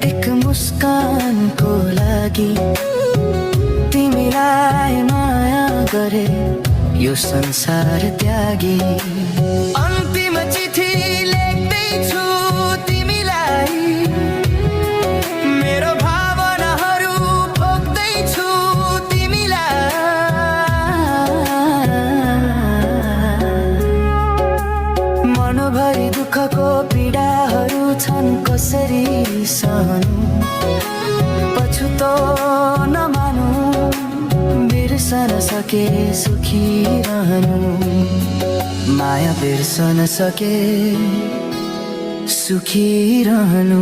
एक मुस्कानको लागि तिमीलाई माया गरे यो संसार त्यागी। अन्तिम चिठी लेख्दैछु तिमीलाई, मेरो भावनाहरू पोख्दैछु तिमीलाई। मनभरि दुःखको पीडाहरू छन् कसरी सहनु, पछुतो नमानु, बिर्सन सके सुखी रहनु। माया बिर्सन सके सुखी रहनु।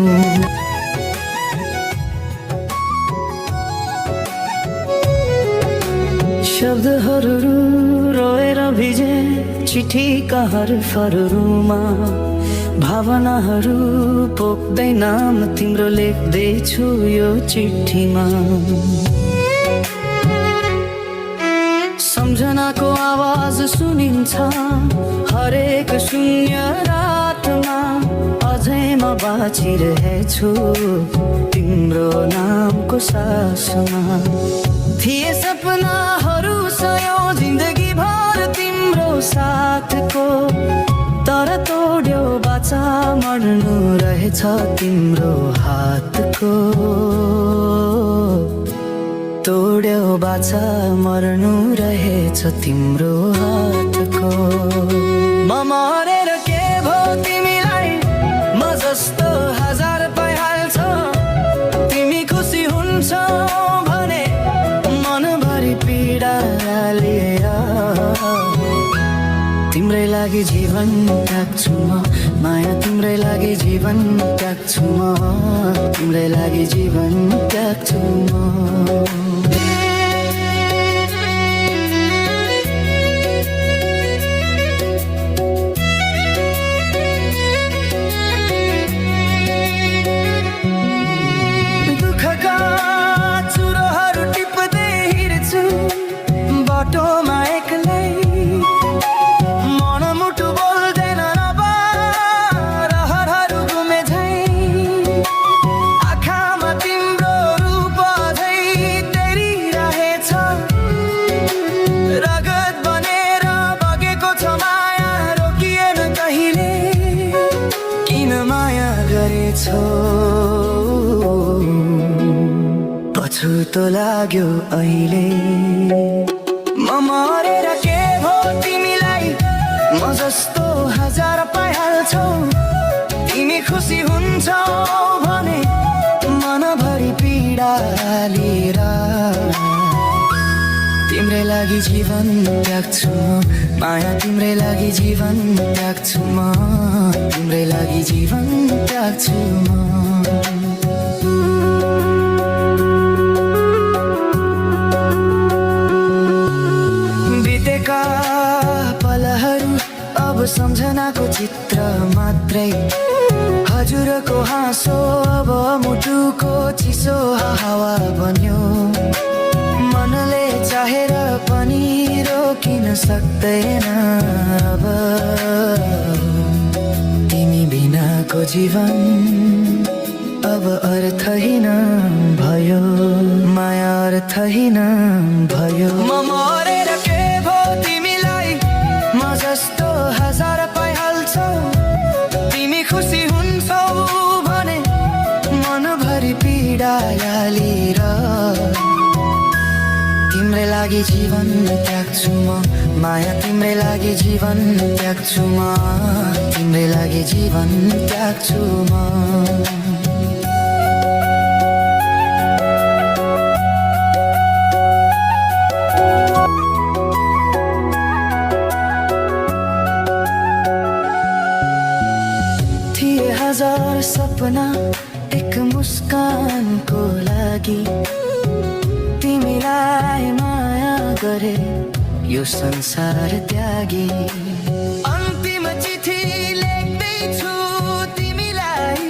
शब्दहरू रोएर भिजे चिठीका हरफहरूमा, भावनाहरू पोख्दै नाम तिम्रो लेख्दैछु यो चिठीमा। सम्झनाको आवाज सुनिन्छ हरेक शून्य रातमा, अझै म बाँचिरहेछु तिम्रो नामको सासमा। थिए सपनाहरू सयौं जिन्दगी भर तिम्रो साथको, तर तोड्यो बाचा मर्नु रहेछ तिम्रो हातको। तोड्यो बाचा मर्नु रहेछ तिम्रो हातको। म मरेर के भो तिमीलाई, म जस्तो हजार पाइहाल्छ। तिमी खुसी हुन्छौ भने मनभरि पीडा लिएर तिम्रै लागि जीवन त्याग्छु म। माया तिम्रै लागि जीवन त्याग्छु म, तिम्रै लागि जीवन त्याग्छु म। दुःखका चुरोहरू टिप्दै हिँड्छु बाटोमा एक्लै, मनमुटु बोल्दैन अब रहरहरू घुमे झै। आँखामा तिम्रो रूप झै तेरिरहेछ, रगत बनेर बगेको छ माया रोकिएन कहिले। किन माया गरेछौ पछुतो लाग्यो अहिले। म मरेर के भो तिमीलाई, म जस्तो हजार पाइहाल्छौ। तिमी खुसी हुन्छौ भने मनभरि पीडा लिएर तिम्रै लागि जीवन त्याग्छु म। माया तिम्रै लागि जीवन त्याग्छु म, तिम्रै लागि जीवन त्याग्छु म। बितेका पलहरू अब सम्झनाको चित्र मात्रै, हजुरको हाँसो अब मुटुको चिसो हावा बन्यो। मनले चाहेर पनि रोकिन सक्दैन अब, तिमी बिनाको जीवन अब अर्थहीन भयो। माया अर्थहीन भयो। म मरेर के भो तिमीलाई, म जस्तो हजार पाइहाल्छौ। तिमी खुसी हुन्छौ भने मनभरि पीडा लिएर तिम्रै लागि जीवन त्याग्छु म। माया तिम्रै लागि जीवन त्याग्छु म, तिम्रै लागि जीवन त्याग्छु म। थिए हजार सपना एक मुस्कानको लागि, तिमीलाई माया गरे यो संसार त्यागी। अन्तिम चिठी लेख्दैछु तिमीलाई,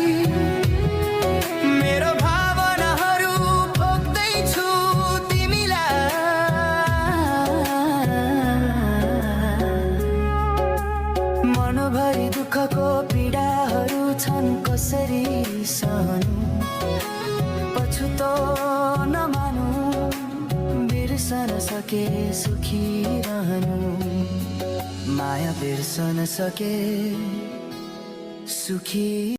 मेरो भावनाहरू पोख्दैछु तिमीलाई। मनभरि दुःखको पीडाहरू छन् कसरी सहनु पछुतो नमानु बिर्सन सके सुखी रहनु माया बिर्सन सके सुखी